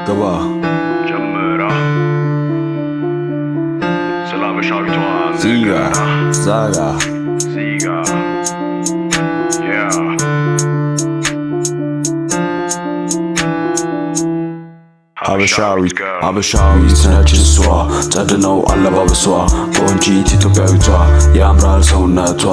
ገባ ጀምራ ስላበሻዊቷ ዚጋ ዛጋ ዚጋ ሀበሻዊት ነች እሷ ጸድነው አለባበሷ ቆንጂት ኢትዮጵያዊቷ ያምራል ሰውነቷ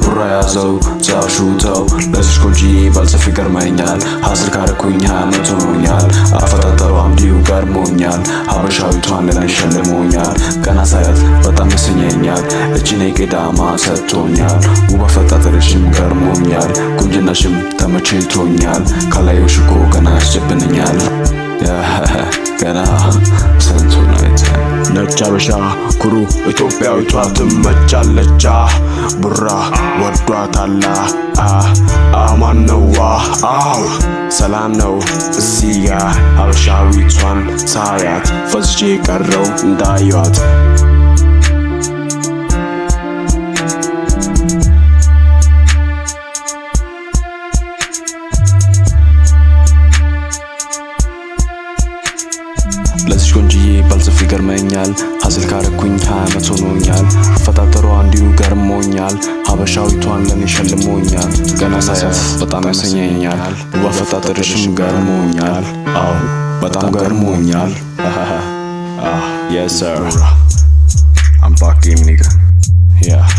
ቡራ ያዘው ዛሹተው ለዚች ቆንጂዬ ባልጽፍ ይገርመኛል ሀስር ካረኩኝ ዓመት ሆኖኛል አፈጣጠሯ እንዲሁ ገርሞኛል ሀበሻዊቷን ለኔ ሸልሞኛል ገና ሳያት በጣም ያሰኘኛል እጅኔ ቅዳማ ሰጥቶኛል ውብ አፈጣጠርሽም ገርሞኛል ቁንጅናሽም ተመችቶኛል ካላየሁሽ እኮ ገና ያስጨብነኛል ገና ስንቱን አይተን ነጭ ሀበሻ ኩሩ ኢትዮጵያዊቷ ትመቻለች ቡራ ወዷታላ አማን ነዋ አው ሰላም ነው እዚያ ሀበሻዊቷን ሳያት ፈዝቼ ቀረው እንዳዩት ለዚች ቆንጂዬ ባልጽፍ ይገርመኛል ሀስል ካረኩኝ ዓመት ሆኖኛል አፈጣጠሯ እንዲሁ ገርሞኛል ሀበሻዊቷን ለኔ ሸልሞኛል ገና ሳያት በጣም ያሰኘኛል ውብ አፈጣጠርሽም ገርሞኛል አው በጣም ገርሞኛል yes sir I'm fucking nigga yeah